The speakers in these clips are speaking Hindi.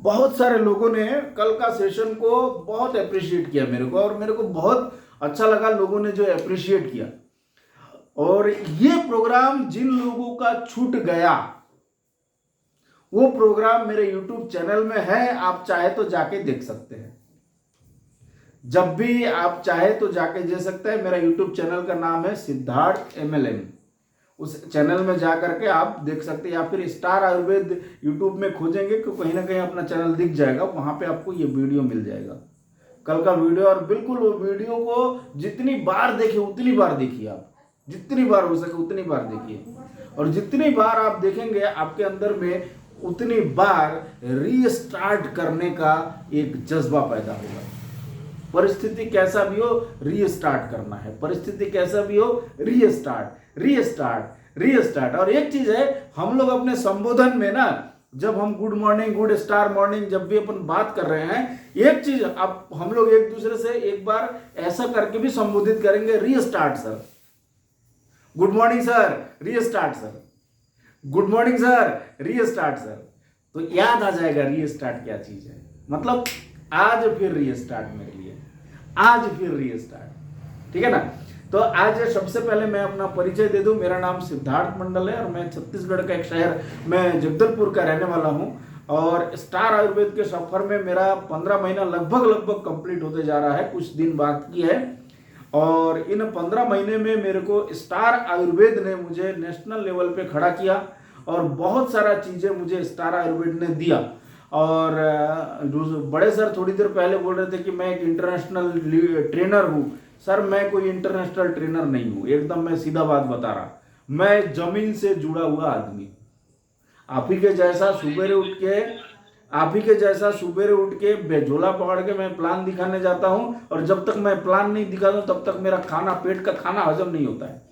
बहुत सारे लोगों ने कल का सेशन को बहुत अप्रिशिएट किया मेरे को, और मेरे को बहुत अच्छा लगा लोगों ने जो अप्रिशिएट किया। और ये प्रोग्राम जिन लोगों का छूट गया वो प्रोग्राम मेरे YouTube चैनल में है, आप चाहे तो जाके देख सकते हैं। जब भी आप चाहे तो जाके दे सकते हैं। मेरा YouTube चैनल का नाम है सिद्धार्थ MLM। उस चैनल में जा करके आप देख सकते हैं, या फिर स्टार आयुर्वेद YouTube में खोजेंगे तो कहीं ना कहीं अपना चैनल दिख जाएगा, वहां पे आपको ये वीडियो मिल जाएगा, कल का वीडियो। और बिल्कुल वो वीडियो को जितनी बार देखिए उतनी बार देखिए, आप जितनी बार हो सके उतनी बार देखिए, और जितनी बार आप देखेंगे आपके अंदर में उतनी बार रीस्टार्ट करने का एक जज्बा पैदा होगा। परिस्थिति कैसा भी हो रीस्टार्ट करना है, परिस्थिति कैसा भी हो रीस्टार्ट रीस्टार्ट रीस्टार्ट। और एक चीज है, हम लोग अपने संबोधन में ना, जब हम good morning good star morning जब भी अपन बात कर रहे हैं, एक चीज अब हम लोग एक दूसरे से एक बार ऐसा करके भी संबोधित करेंगे, restart sir, good morning sir, restart sir, good morning sir, restart sir. तो याद आ जाएगा रीस्टार्ट क्या चीज है। मतलब आज फिर रीस्टार्ट मेरे लिए, आज फिर रीस्टार्ट, ठीक है ना। तो आज सबसे पहले मैं अपना परिचय दे दूं। मेरा नाम सिद्धार्थ मंडल है और मैं छत्तीसगढ़ का एक शहर मैं जगदलपुर का रहने वाला हूं। और स्टार आयुर्वेद के सफर में मेरा 15 महीना लगभग कंप्लीट होते जा रहा है, कुछ दिन बाकी है। और इन 15 महीने में मेरे को स्टार आयुर्वेद ने मुझे नेशनल लेवल पे खड़ा किया, और बहुत सारा चीजें मुझे स्टार आयुर्वेद ने दिया। और बड़े सर थोड़ी देर पहले बोल रहे थे कि मैं एक इंटरनेशनल ट्रेनर हूं। सर मैं कोई इंटरनेशनल ट्रेनर नहीं हूं, एकदम मैं सीधा बात बता रहा। मैं जमीन से जुड़ा हुआ आदमी, आप ही के जैसा सुबेरे उठ के बेझोला पकड़ के मैं प्लान दिखाने जाता हूं, और जब तक मैं प्लान नहीं दिखाता तब तक मेरा खाना, पेट का खाना हजम नहीं होता है।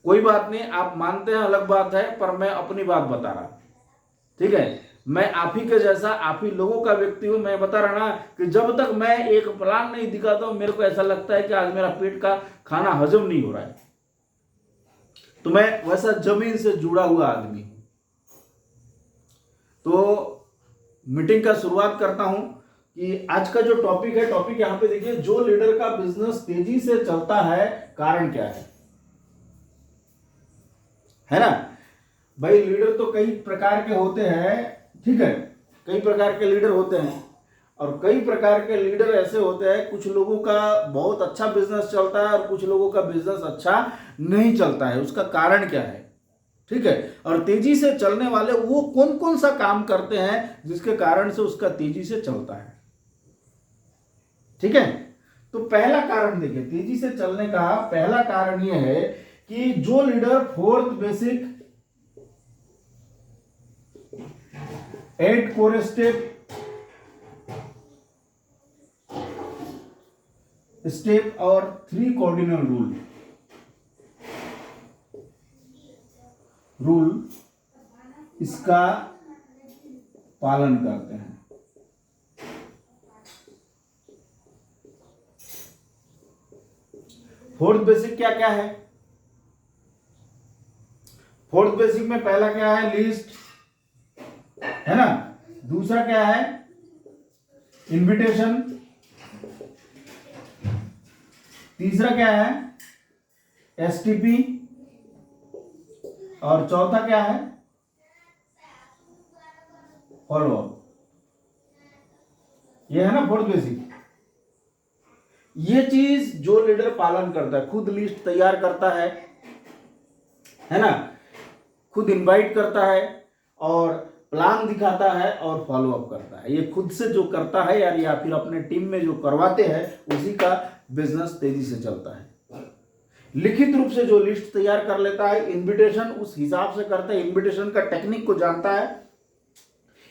कोई बात नहीं, आप मानते हैं अलग बात है, पर मैं अपनी बात बता रहा, ठीक है। मैं आप ही के जैसा, आप ही लोगों का व्यक्ति हूं। मैं बता रहा ना कि जब तक मैं एक प्लान नहीं दिखाता हूं, मेरे को ऐसा लगता है कि आज मेरा पेट का खाना हजम नहीं हो रहा है। तो मैं वैसा जमीन से जुड़ा हुआ आदमी हूं। तो मीटिंग का शुरुआत करता हूं कि आज का जो टॉपिक है, टॉपिक यहां पे देखिए, जो लीडर का बिजनेस तेजी से चलता है कारण क्या है ना। भाई लीडर तो कई प्रकार के होते हैं, ठीक है, कई प्रकार के लीडर होते हैं, और कई प्रकार के लीडर ऐसे होते हैं, कुछ लोगों का बहुत अच्छा बिजनेस चलता है और कुछ लोगों का बिजनेस अच्छा नहीं चलता है। उसका कारण क्या है, ठीक है। और तेजी से चलने वाले वो कौन कौन सा काम करते हैं जिसके कारण से उसका तेजी से चलता है, ठीक है। तो पहला कारण देखिए, तेजी से चलने का पहला कारण यह है कि जो leader 4th basic 8 core step और 3 कार्डिनल रूल इसका पालन करते हैं। फोर्थ बेसिक क्या क्या है? फोर्थ बेसिक में पहला क्या है? लिस्ट, है ना। दूसरा क्या है? इनविटेशन। तीसरा क्या है? STP। और चौथा क्या है? फॉलोअप। ये है ना फोर्थ बेसिक। ये चीज जो लीडर पालन करता है, खुद लिस्ट तैयार करता है ना, खुद इनवाइट करता है और प्लान दिखाता है और फॉलो अप करता है, ये खुद से जो करता है यार, या फिर अपने टीम में जो करवाते हैं, उसी का बिजनेस तेजी से चलता है। लिखित रूप से जो लिस्ट तैयार कर लेता है, इनविटेशन उस हिसाब से करता है, इनविटेशन का टेक्निक को जानता है।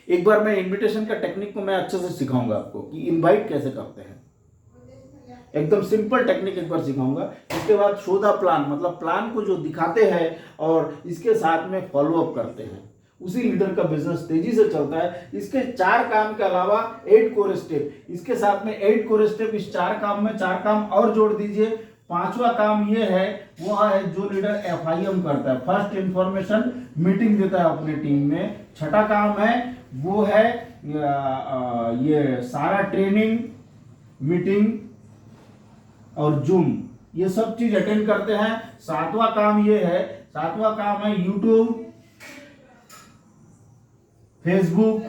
एक बार मैं इनविटेशन का टेक्निक को मैं अच्छे से सिखाऊंगा आपको कि इनवाइट कैसे करते हैं, एकदम सिंपल टेक्निक एक बार सिखाऊंगा। इसके बाद शो द प्लान, मतलब प्लान को जो दिखाते हैं और इसके साथ में फॉलो अप करते हैं, उसी लीडर का बिजनेस तेजी से चलता है। इसके 4 काम के अलावा 8 कोर स्टेप, इसके साथ में 8 कोर स्टेप, इस 4 काम में 4 काम और जोड़ दीजिए पांचवा काम ये है, वो है जो लीडर FIM करता है, फर्स्ट इंफॉर्मेशन मीटिंग देता है अपने टीम में। छठा काम है वो है ये सारा ट्रेनिंग, मीटिंग और जूम, ये सब चीज अटेंड करते हैं। सातवां काम ये है, सातवां काम है यूट्यूब, फेसबुक,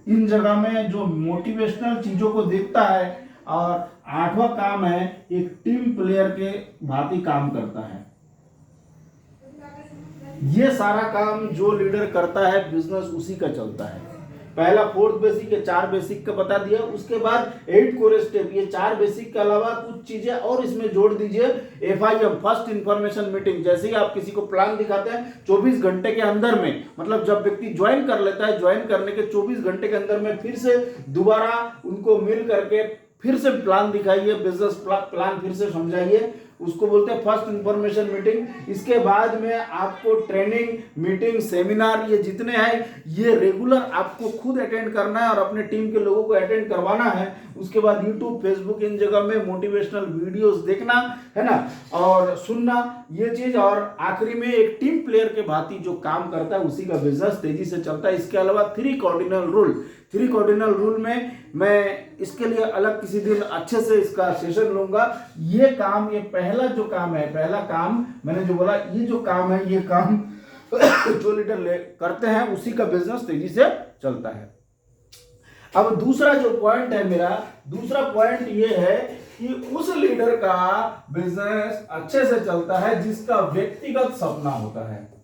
इन जगह में जो मोटिवेशनल चीजों को देखता है। और आठवां काम है एक टीम प्लेयर के भांति काम करता है। ये सारा काम जो लीडर करता है बिजनेस उसी का चलता है। पहला 4th बेसिक है, 4 बेसिक का बता दिया, उसके बाद 8 कोर स्टेप, ये 4 बेसिक के अलावा कुछ चीजें और इसमें जोड़ दीजिए। FIM फर्स्ट इंफॉर्मेशन मीटिंग, जैसे ही आप किसी को प्लान दिखाते हैं 24 घंटे के अंदर में, मतलब जब व्यक्ति ज्वाइन कर लेता है, ज्वाइन करने के 24 घंटे के अंदर में फिर से दोबारा उनको मिल करके फिर से प्लान दिखाइए, बिजनेस प्लान फिर से समझाइए, उसको बोलते हैं फर्स्ट इंफॉर्मेशन मीटिंग। इसके बाद में आपको ट्रेनिंग, मीटिंग, सेमिनार, ये जितने हैं ये रेगुलर आपको खुद अटेंड करना है और अपने टीम के लोगों को अटेंड करवाना है। उसके बाद यूट्यूब, फेसबुक, इन जगह में मोटिवेशनल वीडियोस देखना है ना, और सुनना, ये चीज। और आखिरी में एक टीम प्लेयर के भांति जो काम करता है उसी का बिजनेस तेजी से चलता है। इसके अलावा 3 कार्डिनल रूल, 3 कार्डिनल रूल में मैं इसके लिए अलग किसी दिन अच्छे से इसका सेशन लूंगा। ये काम, ये पहला जो काम है, पहला काम मैंने जो बोला, ये जो काम है, ये काम जो लीडर करते हैं उसी का बिजनेस तेजी से चलता है। अब दूसरा जो पॉइंट है मेरा, दूसरा पॉइंट ये है कि उस लीडर का बिजनेस अच्छे से चलता है जिसका व्यक्तिगत सपना होता है।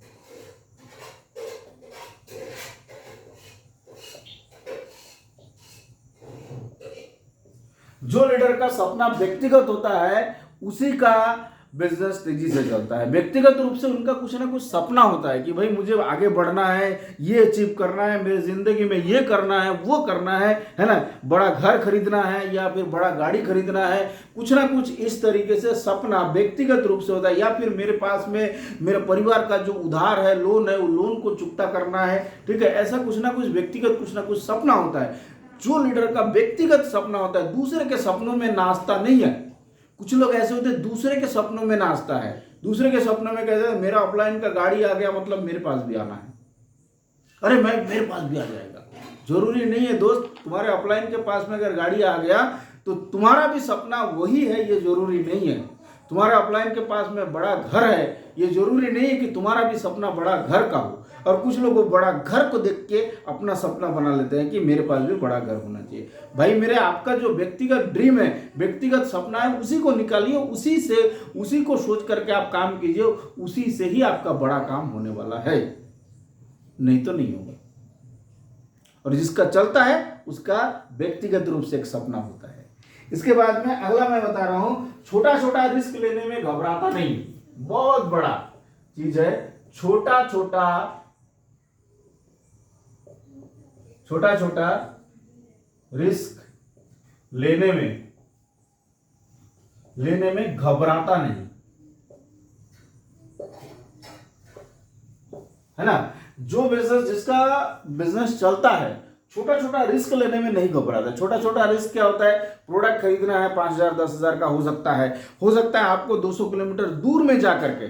जो लीडर का सपना व्यक्तिगत होता है उसी का बिजनेस तेजी से चलता है। व्यक्तिगत रूप से उनका कुछ ना कुछ सपना होता है कि भाई मुझे आगे बढ़ना है, ये अचीव करना है, मेरी जिंदगी में ये करना है, वो करना है ना, बड़ा घर खरीदना है या फिर बड़ा गाड़ी खरीदना है, कुछ ना कुछ इस तरीके से सपना व्यक्तिगत रूप से होता है। या फिर मेरे पास में मेरे परिवार का जो उधार है, लोन है, वो लोन को चुकता करना है, ठीक है, ऐसा कुछ ना कुछ व्यक्तिगत कुछ ना कुछ सपना होता है। जो लीडर का व्यक्तिगत सपना होता है, दूसरे के सपनों में नाचता नहीं है। कुछ लोग ऐसे होते हैं दूसरे के सपनों में नाचता है, दूसरे के सपनों में कहते हैं मेरा अपलाइन का गाड़ी आ गया मतलब मेरे पास भी आना है, अरे मेरे पास भी आ जाएगा। जरूरी नहीं है दोस्त, तुम्हारे अपलाइन के पास में अगर गाड़ी आ गया तो तुम्हारा भी सपना वही है, ये जरूरी नहीं है। तुम्हारे अपलाइन के पास में बड़ा घर है, ये जरूरी नहीं है कि तुम्हारा भी सपना बड़ा घर का हो। और कुछ लोग बड़ा घर को देख के अपना सपना बना लेते हैं कि मेरे पास भी बड़ा घर होना चाहिए। भाई मेरे, आपका जो व्यक्तिगत ड्रीम है, व्यक्तिगत सपना है, उसी को निकालिए, उसी को सोच करके आप काम कीजिए, उसी से ही आपका बड़ा काम होने वाला है, नहीं तो नहीं होगा। और जिसका चलता है उसका व्यक्तिगत रूप से एक सपना होता है। इसके बाद में अगला मैं बता रहा हूं, छोटा छोटा रिस्क लेने में घबराता नहीं। बहुत बड़ा चीज है, छोटा छोटा रिस्क लेने में घबराता नहीं, है ना। जो बिजनेस, जिसका बिजनेस चलता है, छोटा छोटा रिस्क लेने में नहीं घबराता। छोटा छोटा रिस्क क्या होता है, प्रोडक्ट खरीदना है 5,000 10,000 का, हो सकता है आपको 200 किलोमीटर दूर में जाकर के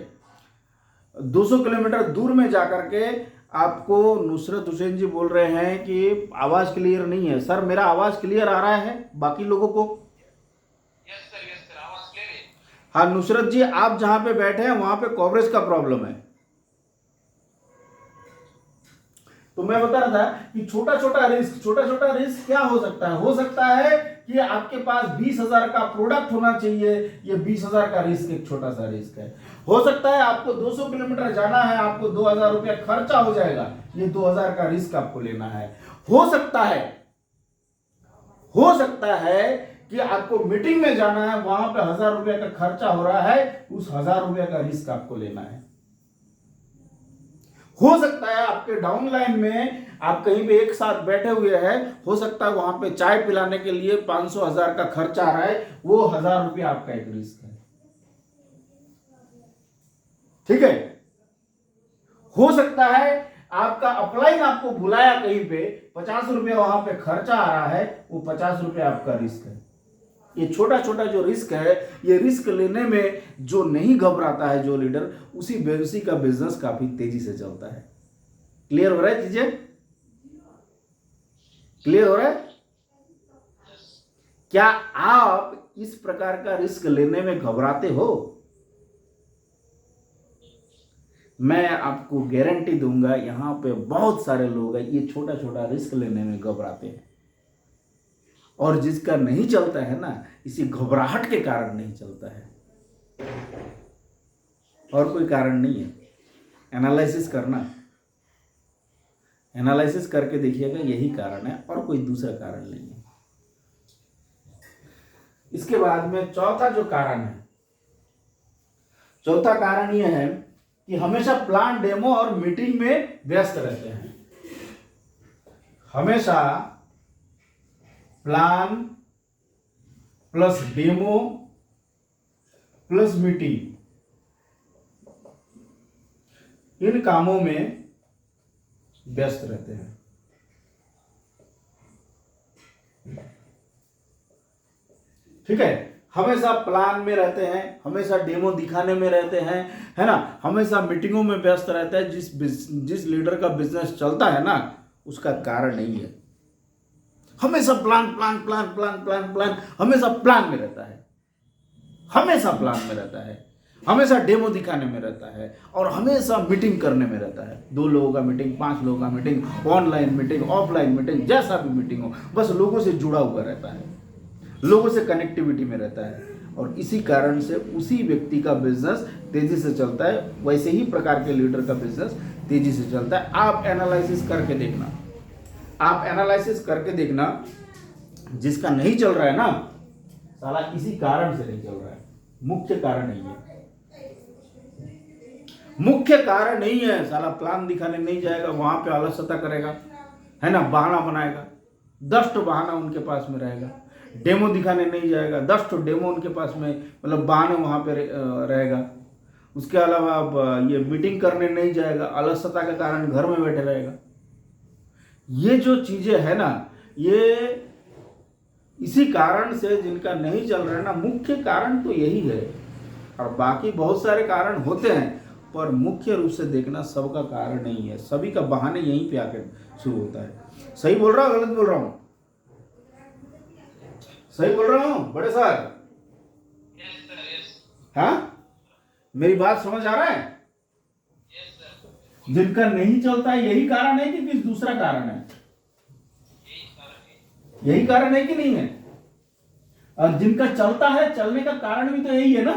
200 किलोमीटर दूर में जाकर के आपको नुसरत हुसैन जी बोल रहे हैं कि आवाज क्लियर नहीं है। सर मेरा आवाज क्लियर आ रहा है बाकी लोगों को? यस सर आवाज क्लियर है। हाँ नुसरत जी, आप जहां पे बैठे हैं वहां पे कवरेज का प्रॉब्लम है। तो मैं बता रहा था कि छोटा छोटा रिस्क क्या हो सकता है? हो सकता है कि आपके पास 20,000 का प्रोडक्ट होना चाहिए, ये 20,000 का रिस्क एक छोटा सा रिस्क है। हो सकता है आपको 200 किलोमीटर जाना है, आपको 2,000 रुपया खर्चा हो जाएगा, ये 2,000 का रिस्क आपको लेना है। हो सकता है कि आपको मीटिंग में जाना है, वहां पे 1,000 रुपया का खर्चा हो रहा है, उस 1,000 रुपया का रिस्क आपको लेना है। हो सकता है आपके डाउनलाइन में आप कहीं पे एक साथ बैठे हुए हैं, हो सकता है वहां पे चाय पिलाने के लिए 500-1,000 का खर्चा आ रहा है, वो 1,000 रुपया आपका एक रिस्क है, ठीक है। हो सकता है आपका अपलाइन आपको बुलाया कहीं पे, 50 रुपया वहां पे खर्चा आ रहा है, वो 50 रुपया आपका रिस्क है। ये छोटा छोटा जो रिस्क है, ये रिस्क लेने में जो नहीं घबराता है जो लीडर, उसी का बिजनेस काफी तेजी से चलता है। क्लियर हो रहा है चीजें? क्लियर हो रहा है? क्या आप इस प्रकार का रिस्क लेने में घबराते हो? मैं आपको गारंटी दूंगा यहां पे बहुत सारे लोग हैं ये छोटा छोटा रिस्क लेने में घबराते हैं, और जिसका नहीं चलता है ना, इसी घबराहट के कारण नहीं चलता है, और कोई कारण नहीं है। एनालिसिस करना, एनालिसिस करके देखिएगा, यही कारण है और कोई दूसरा कारण नहीं है। इसके बाद में चौथा जो कारण है, चौथा कारण यह है कि हमेशा प्लान, डेमो और मीटिंग में व्यस्त रहते हैं। हमेशा plan plus demo plus meeting, इन कामों में व्यस्त रहते हैं। ठीक है, हमेशा प्लान में रहते हैं, हमेशा डेमो दिखाने में रहते हैं, है ना, हमेशा मीटिंगों में व्यस्त रहता है। जिस लीडर का बिजनेस चलता है ना, उसका कारण नहीं है। हमेशा plan plan plan plan plan plan, हमेशा प्लान में रहता है, हमेशा प्लान में रहता है, हमेशा डेमो दिखाने में रहता है, और हमेशा मीटिंग करने में रहता है। 2 लोगों का मीटिंग, 5 लोगों का meeting, online meeting, offline meeting, जैसा भी मीटिंग हो, बस लोगों से जुड़ा हुआ रहता है, लोगों से कनेक्टिविटी में रहता है, और इसी कारण से उसी व्यक्ति का बिजनेस तेजी से चलता है। वैसे ही प्रकार के लीडर का बिजनेस तेजी से चलता है। आप एनालिसिस करके देखना, आप एनालिसिस करके देखना, जिसका नहीं चल रहा है ना, साला इसी कारण से नहीं चल रहा है, मुख्य कारण नहीं है, मुख्य कारण नहीं है। साला प्लान दिखाने नहीं जाएगा, वहां पे अलसता करेगा, है ना, बहाना बनाएगा, 10 बहाना उनके पास में रहेगा। डेमो दिखाने नहीं जाएगा, 10 डेमो उनके पास में, मतलब बहाने वहां पे रहेगा। उसके अलावा अब ये मीटिंग करने नहीं जाएगा, अलसता के कारण घर में बैठे रहेगा। ये जो चीजें है ना, ये इसी कारण से जिनका नहीं चल रहा है ना, मुख्य कारण तो यही है। और बाकी बहुत सारे कारण होते हैं, पर मुख्य रूप से देखना सबका कारण नहीं है, सभी का बहाने यहीं पे आकर शुरू होता है। सही बोल रहा हूँ, गलत बोल रहा हूँ? सही बोल रहा हूँ बड़े सर? Yes, sir. Yes. हाँ, मेरी बात समझ आ रहा है? Yes, sir. जिनका नहीं चलता है यही कारण है कि किस दूसरा कारण है? यही कारण है। यही कारण है कि नहीं है? और जिनका चलता है, चलने का कारण भी तो यही है ना,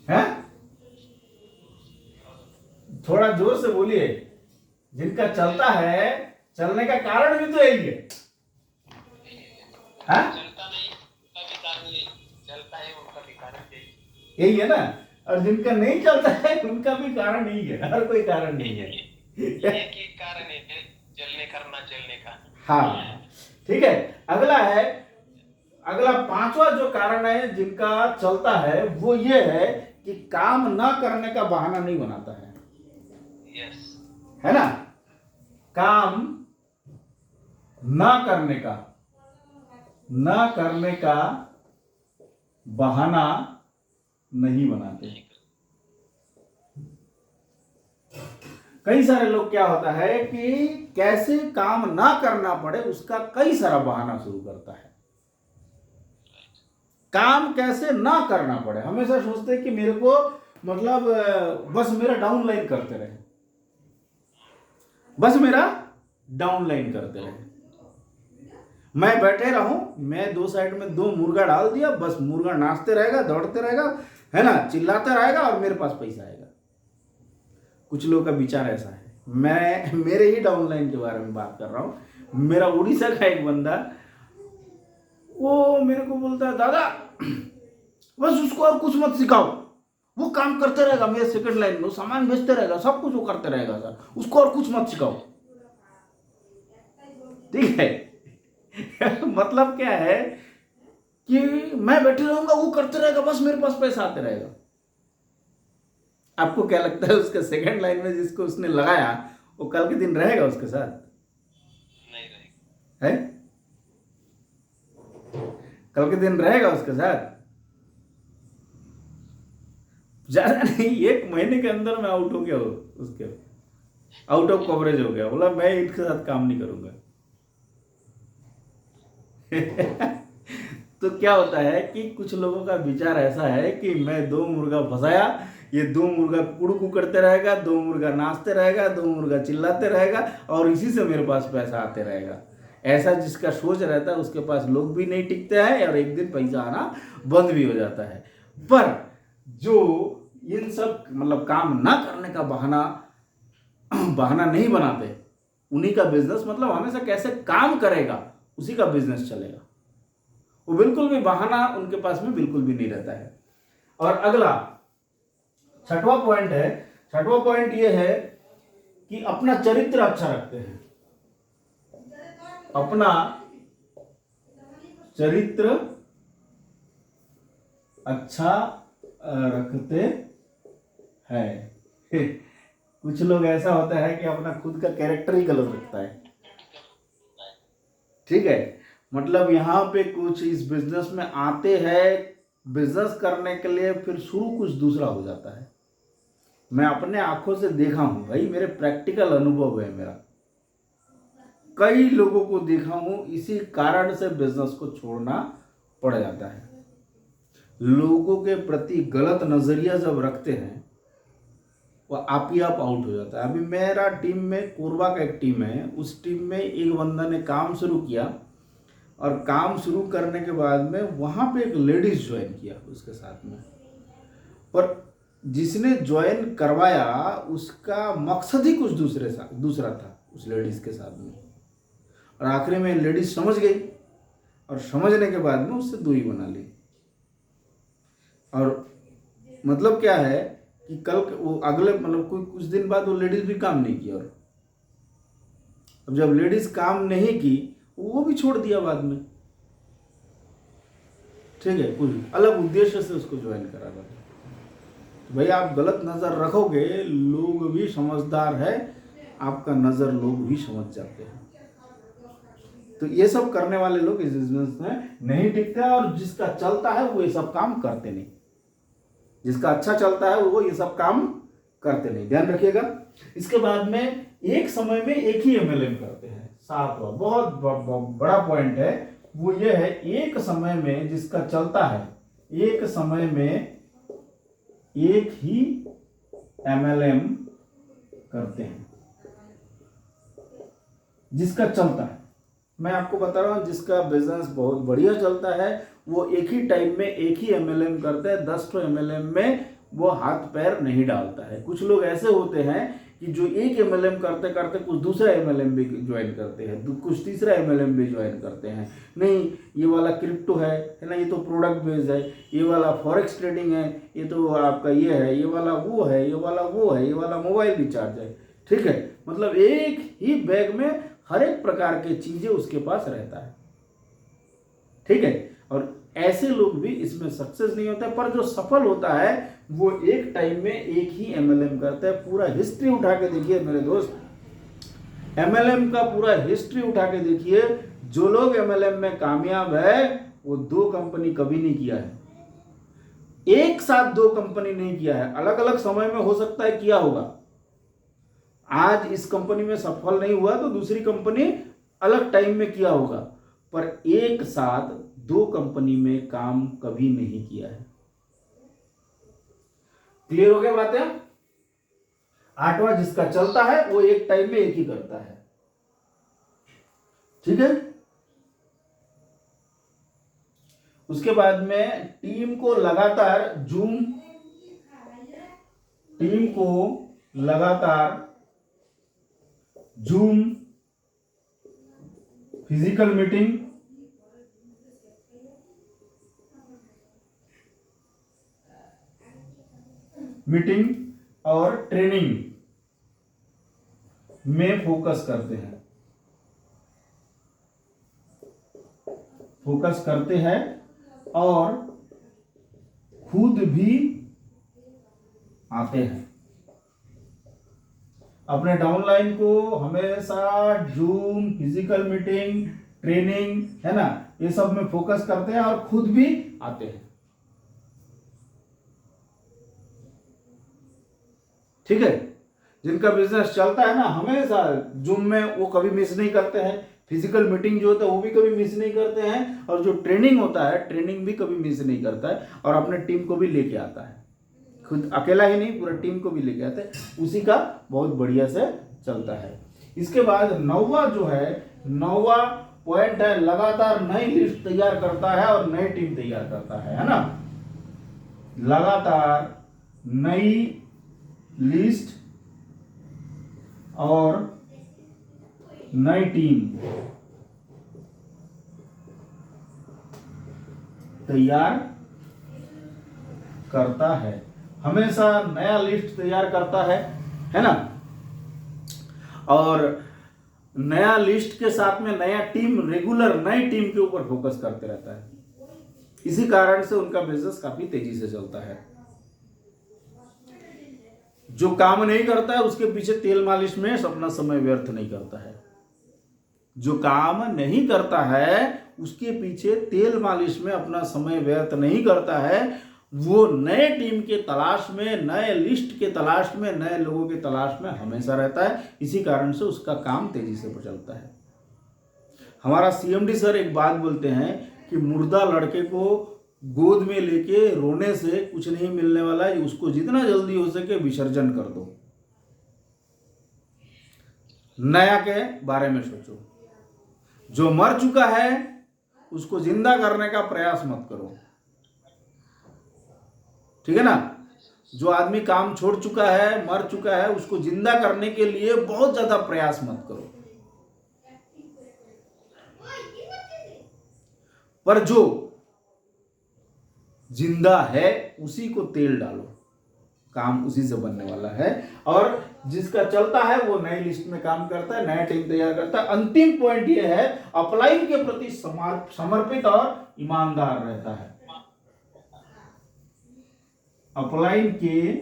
है? थोड़ा जोर से बोलिए। जिनका चलता है, चलने का कारण भी तो यही है, हाँ? चलता नहीं उसका भी कारण यही, चलता है उनका भी कारण यही। यही है ना। और जिनका नहीं चलता है उनका भी कारण यही है, और कोई कारण नहीं है। एक ही कारण है, चलने करना चलने का। हाँ, ठीक है। अगला है, अगला 5वां जो कारण है जिनका चलता है, वो ये है कि काम ना करने का बहाना नहीं बनाता है। यस। है ना, काम ना करने का बहाना नहीं बनाते। कई सारे लोग क्या होता है कि कैसे काम ना करना पड़े उसका कई सारा बहाना शुरू करता है। काम कैसे ना करना पड़े, हमेशा सोचते हैं कि मेरे को, मतलब बस मेरा डाउनलाइन करते रहे, बस मेरा डाउनलाइन करते रहे, मैं बैठे रहूं, मैं 2 साइड में 2 मुर्गा डाल दिया, बस मुर्गा नाचते रहेगा, दौड़ते रहेगा, है ना, चिल्लाता रहेगा, और मेरे पास पैसा आएगा। कुछ लोगों का विचार ऐसा है। मैं मेरे ही डाउनलाइन के बारे में बात कर रहा हूं। मेरा उड़ीसा का एक बंदा, वो मेरे को बोलता है, दादा बस उसको और कुछ मत सिखाओ, वो काम करते रहेगा मेरे सेकंड लाइन में, वो सामान बेचते रहेगा, सब कुछ वो करते रहेगा सर, उसको और कुछ मत सिखाओ। ठीक है। मतलब क्या है कि मैं बैठे रहूंगा, वो करते रहेगा, बस मेरे पास पैसा आते रहेगा। आपको क्या लगता है उसके सेकंड लाइन में जिसको उसने लगाया, वो कल के दिन रहेगा उसके साथ? नहीं रहेगा। है? कल के दिन रहेगा उसके साथ? ज्यादा नहीं, 1 महीने के अंदर मैं आउट हो गया, उसके आउट ऑफ कवरेज हो गया, बोला मैं इनके साथ काम नहीं करूंगा। तो क्या होता है कि कुछ लोगों का विचार ऐसा है कि मैं 2 मुर्गा फंसाया, ये 2 मुर्गा कुड़कू करते रहेगा, 2 मुर्गा नाचते रहेगा, 2 मुर्गा चिल्लाते रहेगा और इसी से मेरे पास पैसा आते रहेगा। ऐसा जिसका सोच रहता है उसके पास लोग भी नहीं टिकते हैं और एक दिन पैसा आना बंद भी हो जाता है। पर जो इन सब मतलब काम ना करने का बहाना नहीं बनाते, उन्हीं का बिजनेस मतलब हमेशा कैसे काम करेगा उसी का बिजनेस चलेगा। वो बिल्कुल भी बहाना उनके पास में बिल्कुल भी नहीं रहता है। और अगला 6वां पॉइंट है, 6वां पॉइंट ये है कि अपना चरित्र अच्छा रखते हैं। अपना चरित्र अच्छा रखते हैं। कुछ लोग ऐसा होता है कि अपना खुद का कैरेक्टर ही गलत रखता है। ठीक है, मतलब यहाँ पे कुछ इस बिजनेस में आते हैं बिजनेस करने के लिए, फिर शुरू कुछ दूसरा हो जाता है। मैं अपने आंखों से देखा हूं भाई, मेरे प्रैक्टिकल अनुभव है मेरा, कई लोगों को देखा हूं, इसी कारण से बिजनेस को छोड़ना पड़ जाता है। लोगों के प्रति गलत नजरिया जब रखते हैं वो आप ही आप आउट हो जाता है। अभी मेरा टीम में कोरबा का एक टीम है, उस टीम में एक बंदा ने काम शुरू किया और काम शुरू करने के बाद में वहाँ पे एक लेडीज ज्वाइन किया उसके साथ में, पर जिसने ज्वाइन करवाया उसका मकसद ही कुछ दूसरा था उस लेडीज के साथ में, और आखिरी में लेडीज समझ गई और समझने के बाद में उससे दूरी बना ली। और मतलब क्या है कि कल वो अगले मतलब कुछ दिन बाद वो लेडीज भी काम नहीं किया, और अब जब लेडीज काम नहीं की वो भी छोड़ दिया बाद में। ठीक है, कुछ अलग उद्देश्य से उसको ज्वाइन करा था। तो भाई आप गलत नजर रखोगे, लोग भी समझदार है, आपका नजर लोग भी समझ जाते हैं। तो ये सब करने वाले लोग इस बिजनेस में नहीं टिकते, और जिसका चलता है वो ये सब काम करते नहीं। जिसका अच्छा चलता है वो ये सब काम करते नहीं, ध्यान रखिएगा। इसके बाद में एक समय में एक ही एमएलएम करते हैं। 7वां बहुत बड़ा पॉइंट है, वो ये है एक समय में जिसका चलता है, एक समय में एक ही एमएलएम करते हैं जिसका चलता है। मैं आपको बता रहा हूं, जिसका बिजनेस बहुत बढ़िया चलता है वो एक ही टाइम में एक ही एमएलएम करता है, 10 एमएलएम में वो हाथ पैर नहीं डालता है। कुछ लोग ऐसे होते हैं कि जो एक एमएलएम करते करते कुछ दूसरा एमएलएम भी ज्वाइन करते हैं, कुछ तीसरा एमएलएम भी ज्वाइन करते हैं। नहीं ये वाला क्रिप्टो है ना, ये तो प्रोडक्ट बेस्ड है, ये वाला फॉरेक्स ट्रेडिंग है, ये तो आपका ये है, ये वाला वो है, ये वाला वो है, ये वाला मोबाइल रिचार्ज है। ठीक है, मतलब एक ही बैग में हर एक प्रकार की चीजें उसके पास रहता है। ठीक है, और ऐसे लोग भी इसमें सक्सेस नहीं होता, पर जो सफल होता है वो एक टाइम में एक ही एमएलएम करता है। पूरा हिस्ट्री उठा के देखिए मेरे दोस्त, एमएलएम का पूरा हिस्ट्री उठा के देखिए, जो लोग एमएलएम में कामयाब है वो 2 कंपनी कभी नहीं किया है, एक साथ 2 कंपनी नहीं किया है, अलग अलग समय में हो सकता है किया होगा। आज इस कंपनी में सफल नहीं हुआ तो दूसरी कंपनी अलग टाइम में किया होगा, पर एक साथ 2 कंपनी में काम कभी नहीं किया है। क्लियर हो गया बातें? 8वां जिसका चलता है वो एक टाइम में एक ही करता है। ठीक है, उसके बाद में टीम को लगातार जूम फिजिकल मीटिंग और ट्रेनिंग में फोकस करते हैं और खुद भी आते हैं। अपने डाउनलाइन को हमेशा जूम, फिजिकल मीटिंग, ट्रेनिंग, है ना, ये सब में फोकस करते हैं और खुद भी आते हैं। ठीक है, जिनका बिजनेस चलता है ना हमेशा जूम में, वो कभी मिस नहीं करते हैं। फिजिकल मीटिंग जो होता है वो भी कभी मिस नहीं करते हैं, और जो ट्रेनिंग होता है ट्रेनिंग भी कभी मिस नहीं करता है, और अपने टीम को भी लेके आता है। खुद अकेला ही नहीं, पूरा टीम को भी लेके आता है, उसी का बहुत बढ़िया से चलता है। इसके बाद 9वां जो है, 9वां पॉइंट है, लगातार नई लिस्ट तैयार करता है और नई टीम तैयार करता है ना। लगातार नई लिस्ट और नई टीम तैयार करता है, हमेशा नया लिस्ट तैयार करता है ना, और नया लिस्ट के साथ में नया टीम, रेगुलर नई टीम के ऊपर फोकस करते रहता है। इसी कारण से उनका बिजनेस काफी तेजी से चलता है। जो काम नहीं करता है उसके पीछे तेल मालिश में अपना समय व्यर्थ नहीं करता है। जो काम नहीं करता है उसके पीछे तेल मालिश में अपना समय व्यर्थ नहीं करता है। वो नए टीम के तलाश में, नए लिस्ट के तलाश में, नए लोगों के तलाश में हमेशा रहता है। इसी कारण से उसका काम तेजी से चलता है। हमारा सीएमडी सर एक बात बोलते हैं कि मुर्दा लड़के को गोद में लेके रोने से कुछ नहीं मिलने वाला है, उसको जितना जल्दी हो सके विसर्जन कर दो। नया के बारे में सोचो। जो मर चुका है उसको जिंदा करने का प्रयास मत करो, ठीक है ना। जो आदमी काम छोड़ चुका है, मर चुका है, उसको जिंदा करने के लिए बहुत ज्यादा प्रयास मत करो। पर जो जिंदा है उसी को तेल डालो, काम उसी से बनने वाला है। और जिसका चलता है वो नई लिस्ट में काम करता है, नया टीम तैयार करता है। अंतिम पॉइंट ये है, अपलाइन के प्रति समर्पित और ईमानदार रहता है। अपलाइन के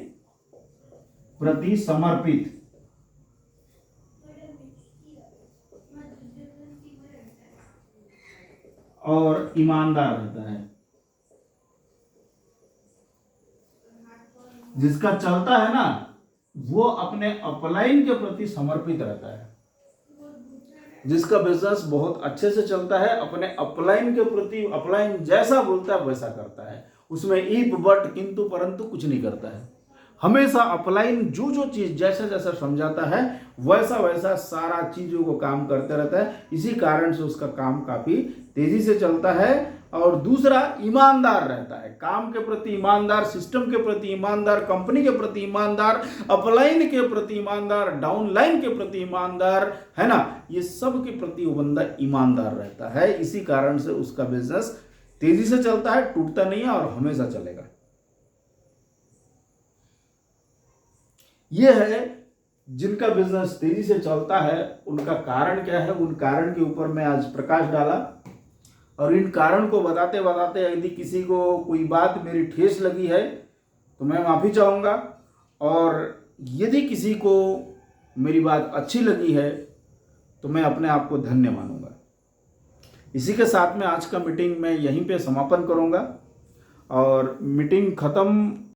प्रति समर्पित और ईमानदार रहता है। जिसका चलता है ना वो अपने अपलाइन के प्रति समर्पित रहता है। जिसका बिजनेस बहुत अच्छे से चलता है, अपने अपलाइन के प्रति, अपलाइन जैसा बोलता है वैसा करता है। उसमें इफ, बट, किंतु, परंतु कुछ नहीं करता है। हमेशा अपलाइन जो चीज जैसा जैसा समझाता है वैसा वैसा सारा चीजों को काम करते रहता है। इसी कारण से उसका काम काफी तेजी से चलता है। और दूसरा, ईमानदार रहता है, काम के प्रति ईमानदार, सिस्टम के प्रति ईमानदार, कंपनी के प्रति ईमानदार, अपलाइन के प्रति ईमानदार, डाउनलाइन के प्रति ईमानदार, है ना। ये सब के प्रति वो बंदा ईमानदार रहता है। इसी कारण से उसका बिजनेस तेजी से चलता है, टूटता नहीं है और हमेशा चलेगा। यह है जिनका बिजनेस तेजी से चलता है, उनका कारण क्या है। उन कारण के ऊपर मैं आज प्रकाश डाला, और इन कारण को बताते बताते यदि किसी को कोई बात मेरी ठेस लगी है तो मैं माफ़ी चाहूँगा, और यदि किसी को मेरी बात अच्छी लगी है तो मैं अपने आप को धन्य मानूंगा। इसी के साथ में आज का मीटिंग मैं यहीं पे समापन करूँगा, और मीटिंग ख़त्म